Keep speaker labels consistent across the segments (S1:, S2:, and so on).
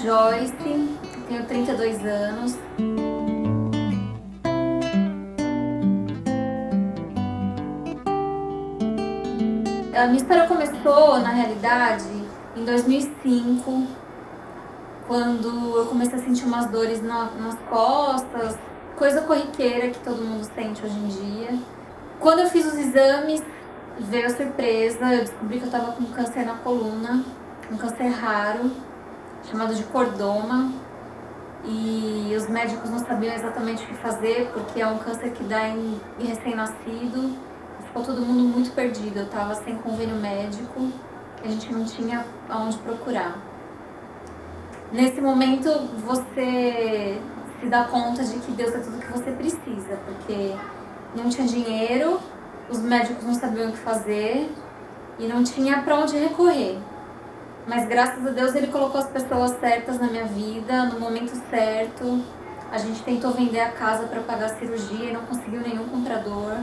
S1: Joyce, tenho 32 anos. A minha história começou, na realidade, em 2005, quando eu comecei a sentir umas dores nas costas, coisa corriqueira que todo mundo sente hoje em dia. Quando eu fiz os exames, veio a surpresa, eu descobri que eu estava com câncer na coluna, um câncer raro, chamado de cordoma, e os médicos não sabiam exatamente o que fazer, porque é um câncer que dá em recém-nascido. Ficou todo mundo muito perdido, eu estava sem convênio médico, a gente não tinha aonde procurar. Nesse momento você se dá conta de que Deus é tudo que você precisa, porque não tinha dinheiro, os médicos não sabiam o que fazer e não tinha para onde recorrer. Mas graças a Deus Ele colocou as pessoas certas na minha vida, no momento certo. A gente tentou vender a casa para pagar a cirurgia e não conseguiu nenhum comprador.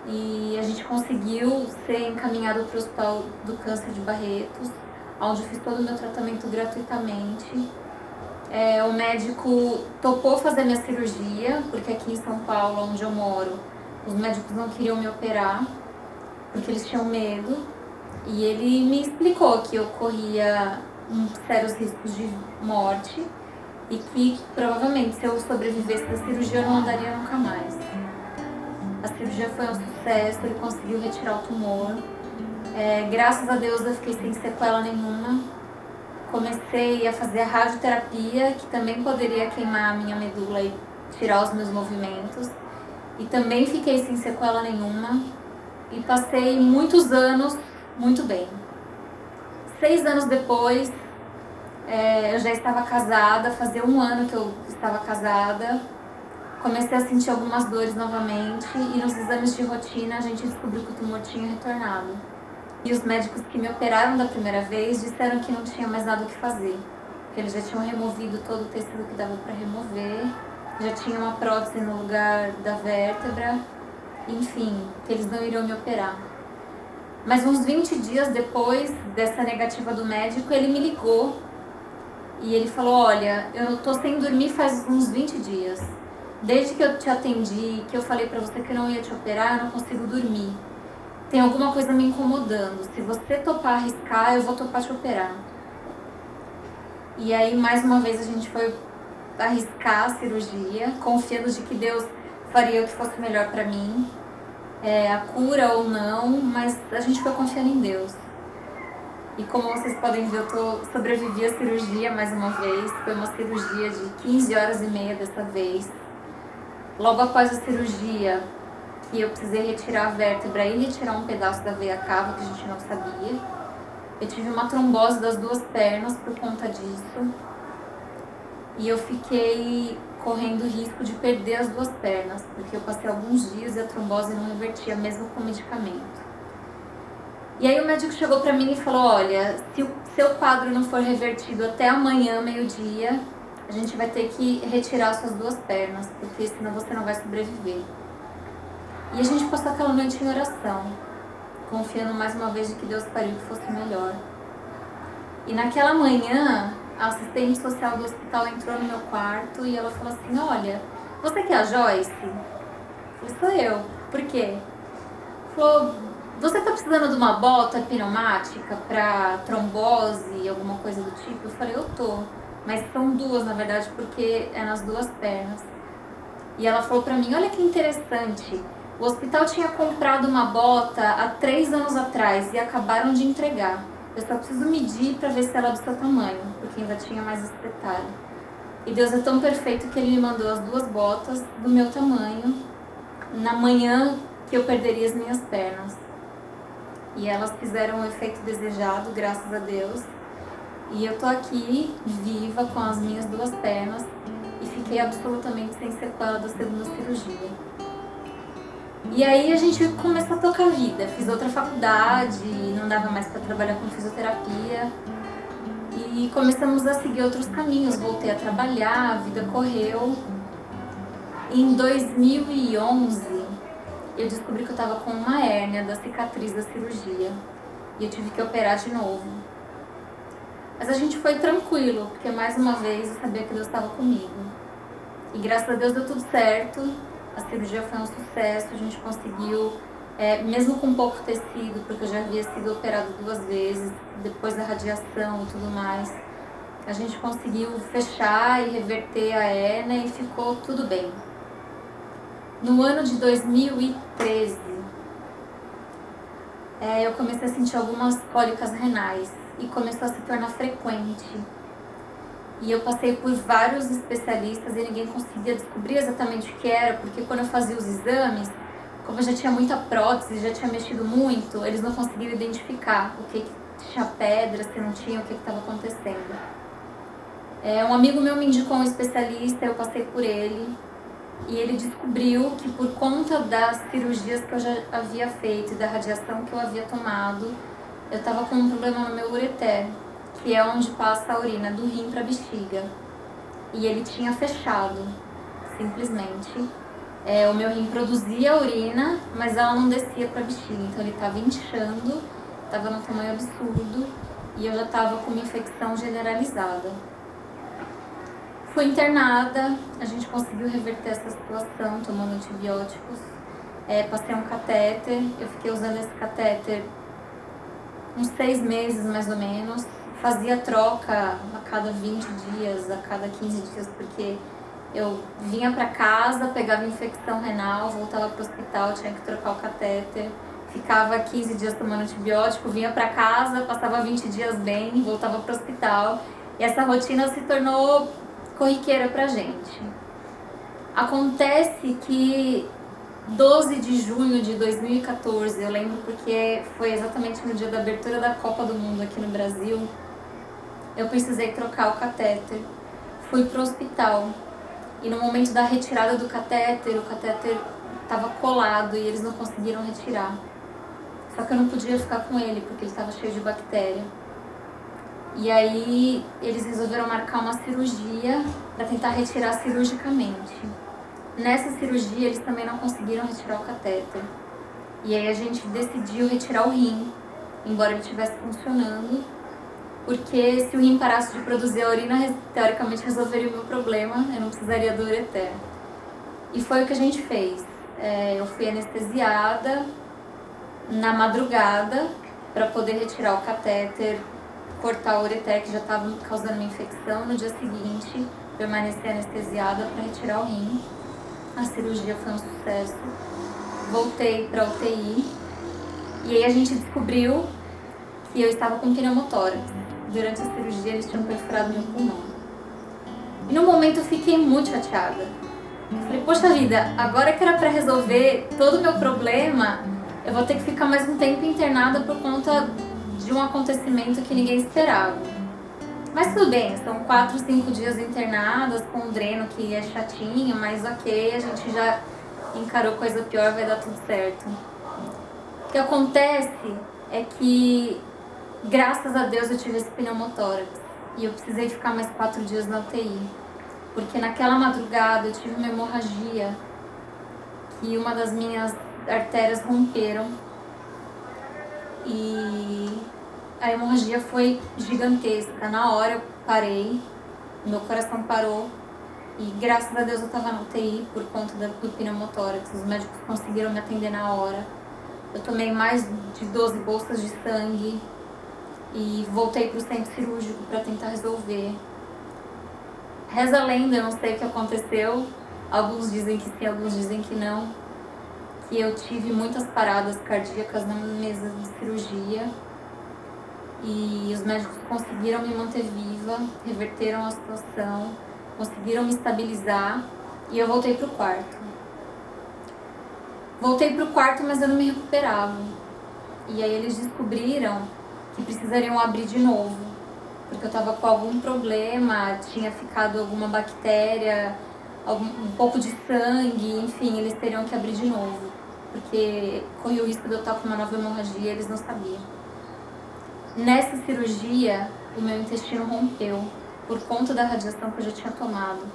S1: E a gente conseguiu ser encaminhado para o Hospital do Câncer de Barretos, onde eu fiz todo o meu tratamento gratuitamente. O médico topou fazer minha cirurgia, porque aqui em São Paulo, onde eu moro, os médicos não queriam me operar, porque eles tinham medo. E ele me explicou que eu corria sérios riscos de morte e que provavelmente se eu sobrevivesse da cirurgia eu não andaria nunca mais. A cirurgia foi um sucesso, ele conseguiu retirar o tumor. Graças a Deus eu fiquei sem sequela nenhuma. Comecei a fazer a radioterapia, que também poderia queimar a minha medula e tirar os meus movimentos. E também fiquei sem sequela nenhuma. E passei muitos anos muito bem. 6 anos depois, eu já estava casada, fazia 1 ano que eu estava casada. Comecei a sentir algumas dores novamente e nos exames de rotina a gente descobriu que o tumor tinha retornado. E os médicos que me operaram da primeira vez disseram que não tinha mais nada o que fazer, que eles já tinham removido todo o tecido que dava para remover, já tinha uma prótese no lugar da vértebra, enfim, que eles não iriam me operar. Mas uns 20 dias depois dessa negativa do médico, ele me ligou e ele falou: olha, eu tô sem dormir faz uns 20 dias. Desde que eu te atendi, que eu falei pra você que eu não ia te operar, eu não consigo dormir. Tem alguma coisa me incomodando. Se você topar arriscar, eu vou topar te operar. E aí, mais uma vez, a gente foi arriscar a cirurgia, confiando de que Deus faria o que fosse melhor pra mim. A cura ou não, mas a gente foi confiando em Deus. E como vocês podem ver, eu sobrevivi à cirurgia mais uma vez. Foi uma cirurgia de 15 horas e meia dessa vez. Logo após a cirurgia, que eu precisei retirar a vértebra e retirar um pedaço da veia cava, que a gente não sabia. Eu tive uma trombose das 2 pernas por conta disso. E eu fiquei correndo risco de perder as 2 pernas, porque eu passei alguns dias e a trombose não revertia, mesmo com medicamento. E aí o médico chegou pra mim e falou: olha, se o seu quadro não for revertido até amanhã, meio-dia, a gente vai ter que retirar suas 2 pernas, porque senão você não vai sobreviver. E a gente passou aquela noite em oração, confiando mais uma vez de que Deus faria o que fosse melhor. E naquela manhã, a assistente social do hospital entrou no meu quarto e ela falou assim: olha, você que é a Joyce? Eu falei: sou eu. Por quê? Falou: você tá precisando de uma bota pneumática para trombose, alguma coisa do tipo? Eu falei: eu tô. Mas são 2, na verdade, porque é nas 2 pernas. E ela falou pra mim: olha que interessante, o hospital tinha comprado uma bota há 3 anos atrás e acabaram de entregar. Eu só preciso medir pra ver se ela é do seu tamanho, porque ainda tinha mais esse detalhe. E Deus é tão perfeito que Ele me mandou as 2 botas do meu tamanho na manhã que eu perderia as minhas pernas. E elas fizeram o efeito desejado, graças a Deus. E eu tô aqui, viva, com as minhas 2 pernas e fiquei absolutamente sem sequela da segunda cirurgia. E aí a gente começou a tocar a vida. Fiz outra faculdade, não dava mais para trabalhar com fisioterapia. E começamos a seguir outros caminhos, voltei a trabalhar, a vida correu. Em 2011, eu descobri que eu estava com uma hérnia da cicatriz da cirurgia. E eu tive que operar de novo. Mas a gente foi tranquilo, porque mais uma vez eu sabia que Deus estava comigo. E graças a Deus deu tudo certo, a cirurgia foi um sucesso, a gente conseguiu, mesmo com pouco tecido, porque eu já havia sido operado 2 vezes, depois da radiação e tudo mais, a gente conseguiu fechar e reverter a hérnia e ficou tudo bem. No ano de 2013, eu comecei a sentir algumas cólicas renais e começou a se tornar frequente. E eu passei por vários especialistas e ninguém conseguia descobrir exatamente o que era, porque quando eu fazia os exames, como eu já tinha muita prótese, já tinha mexido muito, eles não conseguiam identificar o que tinha pedra, se não tinha, o que estava acontecendo. Um amigo meu me indicou um especialista, eu passei por ele, e ele descobriu que por conta das cirurgias que eu já havia feito e da radiação que eu havia tomado, eu estava com um problema no meu ureter, que é onde passa a urina do rim para a bexiga. E ele tinha fechado, simplesmente. O meu rim produzia a urina, mas ela não descia para a bexiga, então ele estava inchando, estava num tamanho absurdo, e eu já estava com uma infecção generalizada. Fui internada, a gente conseguiu reverter essa situação tomando antibióticos, passei um catéter, eu fiquei usando esse catéter uns 6 meses mais ou menos, fazia troca a cada 20 dias, a cada 15 dias, porque eu vinha para casa, pegava infecção renal, voltava para o hospital, tinha que trocar o catéter, ficava 15 dias tomando antibiótico, vinha para casa, passava 20 dias bem, voltava para o hospital, e essa rotina se tornou corriqueira pra gente. Acontece que 12 de junho de 2014, eu lembro porque foi exatamente no dia da abertura da Copa do Mundo aqui no Brasil, eu precisei trocar o catéter. Fui pro hospital e no momento da retirada do catéter, o catéter estava colado e eles não conseguiram retirar. Só que eu não podia ficar com ele porque ele estava cheio de bactéria. E aí eles resolveram marcar uma cirurgia para tentar retirar cirurgicamente. Nessa cirurgia eles também não conseguiram retirar o catéter. E aí a gente decidiu retirar o rim, embora ele estivesse funcionando, porque se o rim parasse de produzir a urina, teoricamente resolveria o meu problema, eu não precisaria do ureter. E foi o que a gente fez. Eu fui anestesiada na madrugada para poder retirar o catéter, cortar o ureter que já estava causando uma infecção. No dia seguinte, permaneci anestesiada para retirar o rim. A cirurgia foi um sucesso. Voltei para UTI e aí a gente descobriu que eu estava com pneumotórax. Durante a cirurgia eles tinham perfurado meu pulmão. E no momento eu fiquei muito chateada. Eu falei, poxa vida, agora que era para resolver todo o meu problema, eu vou ter que ficar mais um tempo internada por conta de um acontecimento que ninguém esperava. Mas tudo bem, são 4, 5 dias internadas com um dreno que é chatinho, mas ok, a gente já encarou coisa pior, vai dar tudo certo. O que acontece é que, graças a Deus, eu tive esse pneumotórax e eu precisei ficar mais 4 dias na UTI, porque naquela madrugada eu tive uma hemorragia que uma das minhas artérias romperam e a hemorragia foi gigantesca. Na hora eu parei, meu coração parou e graças a Deus eu estava na UTI por conta do pneumotórax. Os médicos conseguiram me atender na hora. Eu tomei mais de 12 bolsas de sangue e voltei para o centro cirúrgico para tentar resolver. Reza a lenda, eu não sei o que aconteceu. Alguns dizem que sim, alguns dizem que não. Que eu tive muitas paradas cardíacas na mesa de cirurgia. E os médicos conseguiram me manter viva, reverteram a situação, conseguiram me estabilizar e eu voltei pro quarto. Voltei pro quarto, mas eu não me recuperava. E aí eles descobriram que precisariam abrir de novo, porque eu estava com algum problema, tinha ficado alguma bactéria, um pouco de sangue, enfim, eles teriam que abrir de novo, porque corria o risco de eu estar com uma nova hemorragia e eles não sabiam. Nessa cirurgia, o meu intestino rompeu por conta da radiação que eu já tinha tomado.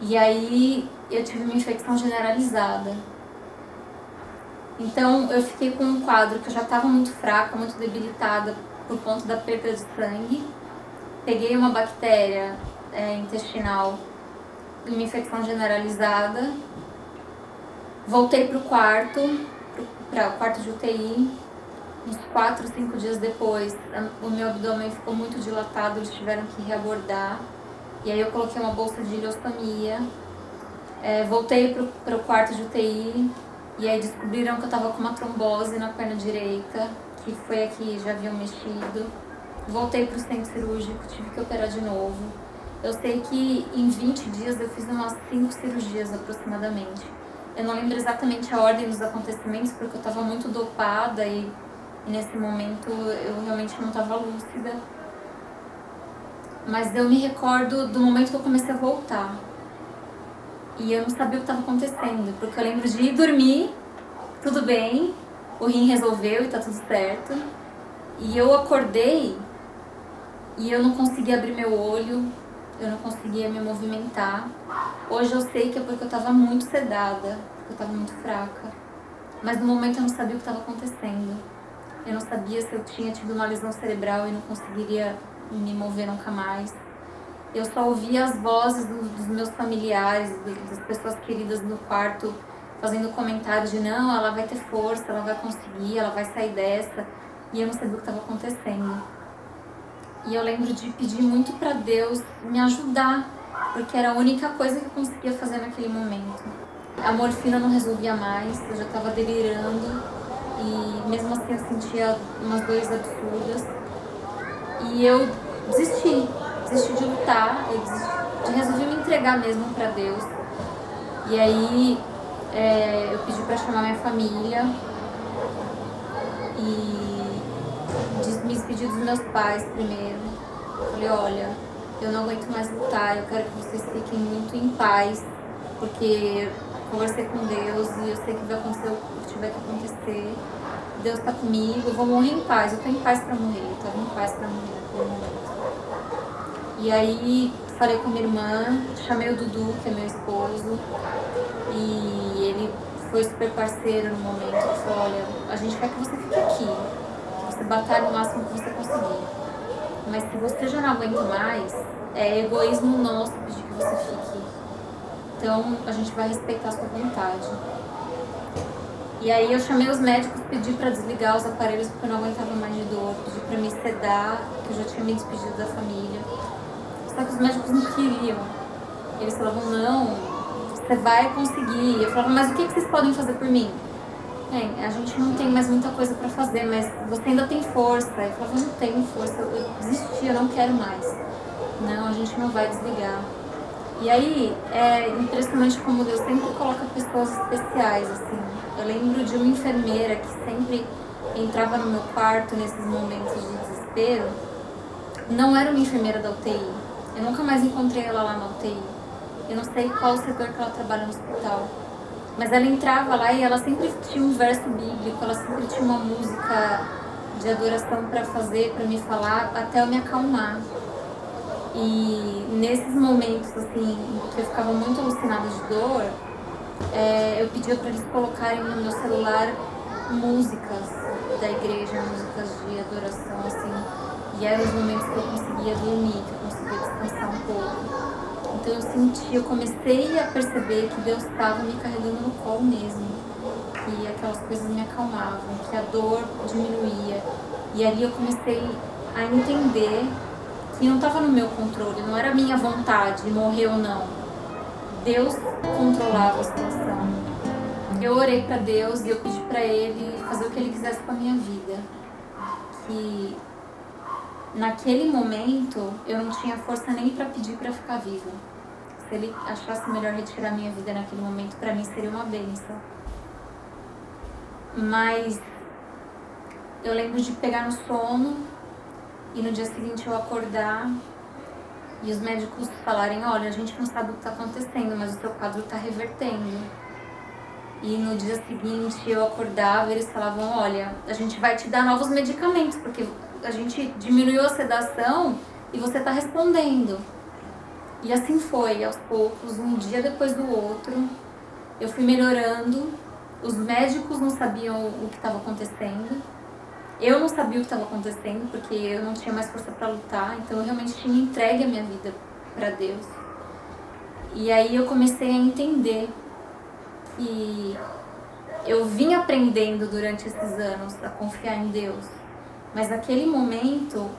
S1: E aí eu tive uma infecção generalizada. Então eu fiquei com um quadro que eu já estava muito fraca, muito debilitada por conta da perda de sangue. Peguei uma bactéria intestinal, uma infecção generalizada. Voltei para o quarto de UTI. Uns 4, 5 dias depois, o meu abdômen ficou muito dilatado, eles tiveram que reabordar. E aí eu coloquei uma bolsa de ileostomia. Voltei para o quarto de UTI. E aí descobriram que eu estava com uma trombose na perna direita, que foi aqui, já haviam mexido. Voltei para o centro cirúrgico, tive que operar de novo. Eu sei que em 20 dias eu fiz umas 5 cirurgias aproximadamente. Eu não lembro exatamente a ordem dos acontecimentos, porque eu estava muito dopada e nesse momento eu realmente não estava lúcida. Mas eu me recordo do momento que eu comecei a voltar. E eu não sabia o que estava acontecendo, porque eu lembro de ir dormir, tudo bem, o rim resolveu e tá tudo certo. E eu acordei e eu não conseguia abrir meu olho, eu não conseguia me movimentar. Hoje eu sei que é porque eu estava muito sedada, porque eu estava muito fraca. Mas no momento eu não sabia o que estava acontecendo. Eu não sabia se eu tinha tido uma lesão cerebral e não conseguiria me mover nunca mais. Eu só ouvia as vozes dos meus familiares, das pessoas queridas no quarto, fazendo comentários de não, ela vai ter força, ela vai conseguir, ela vai sair dessa. E eu não sabia o que estava acontecendo. E eu lembro de pedir muito para Deus me ajudar, porque era a única coisa que eu conseguia fazer naquele momento. A morfina não resolvia mais, eu já estava delirando e mesmo assim eu sentia umas dores absurdas. E eu desisti de lutar, resolvi me entregar mesmo para Deus. E aí eu pedi para chamar minha família e me despedi dos meus pais primeiro. Falei, olha, eu não aguento mais lutar, eu quero que vocês fiquem muito em paz, porque conversei com Deus e eu sei que vai acontecer o que tiver que acontecer. Deus tá comigo, eu vou morrer em paz, eu tô em paz pra morrer, eu tava em paz pra morrer naquele momento. E aí falei com minha irmã, chamei o Dudu, que é meu esposo, e ele foi super parceiro no momento. Ele falou, olha, a gente quer que você fique aqui, que você batalhe o máximo que você conseguir. Mas se você já não aguenta mais, é egoísmo nosso pedir que você fique. Então a gente vai respeitar a sua vontade. E aí eu chamei os médicos, pedi para desligar os aparelhos porque eu não aguentava mais de dor, pedi para me sedar, porque eu já tinha me despedido da família. Só que os médicos não queriam. Eles falavam, não, você vai conseguir. Eu falava, mas o que vocês podem fazer por mim? Bem, a gente não tem mais muita coisa para fazer, mas você ainda tem força. Eu falava, não tenho força, eu desisti, eu não quero mais. Não, a gente não vai desligar. E aí, é impressionante como Deus sempre coloca pessoas especiais, assim. Eu lembro de uma enfermeira que sempre entrava no meu quarto nesses momentos de desespero. Não era uma enfermeira da UTI. Eu nunca mais encontrei ela lá na UTI. Eu não sei qual o setor que ela trabalha no hospital. Mas ela entrava lá e ela sempre tinha um verso bíblico, ela sempre tinha uma música de adoração para fazer, para me falar, até eu me acalmar. E nesses momentos, assim, que eu ficava muito alucinada de dor, eu pedia para eles colocarem no meu celular músicas da igreja, músicas de adoração, assim. E eram os momentos que eu conseguia dormir, que eu conseguia descansar um pouco. Então eu comecei a perceber que Deus estava me carregando no colo mesmo, que aquelas coisas me acalmavam, que a dor diminuía. E ali eu comecei a entender que não estava no meu controle, não era minha vontade morrer ou não. Deus controlava a situação. Eu orei para Deus e eu pedi para Ele fazer o que Ele quisesse com a minha vida. Que naquele momento eu não tinha força nem para pedir para ficar viva. Se Ele achasse melhor retirar minha vida naquele momento, para mim seria uma bênção. Mas eu lembro de pegar no sono e no dia seguinte eu acordar e os médicos falarem, olha, a gente não sabe o que está acontecendo, mas o seu quadro está revertendo. E no dia seguinte eu acordava e eles falavam, olha, a gente vai te dar novos medicamentos, porque a gente diminuiu a sedação e você está respondendo. E assim foi, aos poucos, um dia depois do outro, eu fui melhorando. Os médicos não sabiam o que estava acontecendo. Eu não sabia o que estava acontecendo, porque eu não tinha mais força para lutar, então eu realmente tinha entregue a minha vida para Deus. E aí eu comecei a entender que eu vim aprendendo durante esses anos a confiar em Deus, mas naquele momento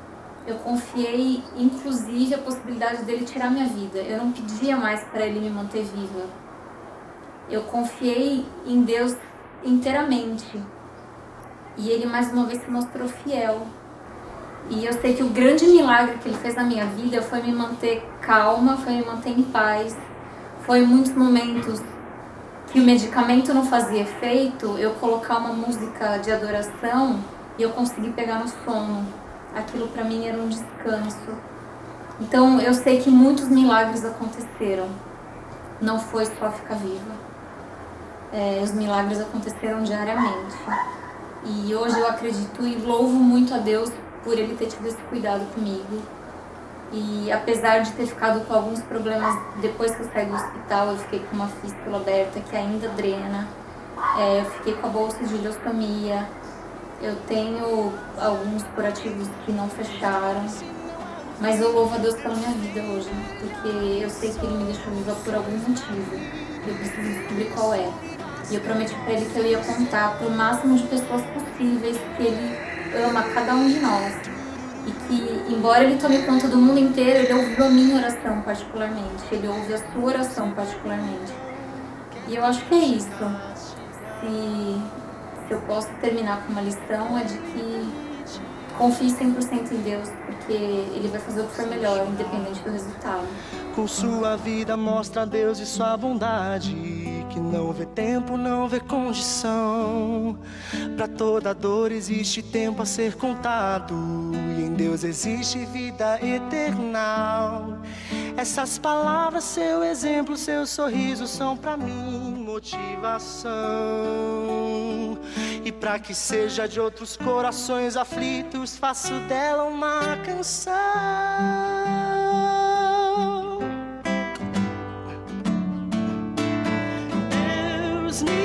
S1: eu confiei, inclusive, a possibilidade dele tirar minha vida. Eu não pedia mais para ele me manter viva. Eu confiei em Deus inteiramente. E ele mais uma vez se mostrou fiel. E eu sei que o grande milagre que ele fez na minha vida foi me manter calma, foi me manter em paz. Foi em muitos momentos que o medicamento não fazia efeito, eu colocar uma música de adoração e eu consegui pegar no sono. Aquilo para mim era um descanso. Então eu sei que muitos milagres aconteceram. Não foi só ficar viva. Os milagres aconteceram diariamente. E hoje eu acredito e louvo muito a Deus por ele ter tido esse cuidado comigo. E apesar de ter ficado com alguns problemas depois que eu saí do hospital, eu fiquei com uma fístula aberta que ainda drena, eu fiquei com a bolsa de ileostomia, eu tenho alguns curativos que não fecharam, mas eu louvo a Deus pela minha vida hoje, porque eu sei que ele me deixou viva por algum motivo, eu preciso descobrir qual é. E eu prometi pra ele que eu ia contar pro máximo de pessoas possíveis que ele ama cada um de nós. E que, embora ele tome conta do mundo inteiro, ele ouviu a minha oração particularmente, ele ouve a sua oração particularmente. E eu acho que é isso. Se eu posso terminar com uma lição, é de que confie 100% em Deus, porque ele vai fazer o que for melhor, independente do resultado.
S2: Com sua vida mostra a Deus e sua bondade, que não vê tempo, não vê condição. Pra toda dor existe tempo a ser contado, e em Deus existe vida eterna. Essas palavras, seu exemplo, seu sorriso são pra mim motivação. E pra que seja de outros corações aflitos, faço dela uma canção. Deus me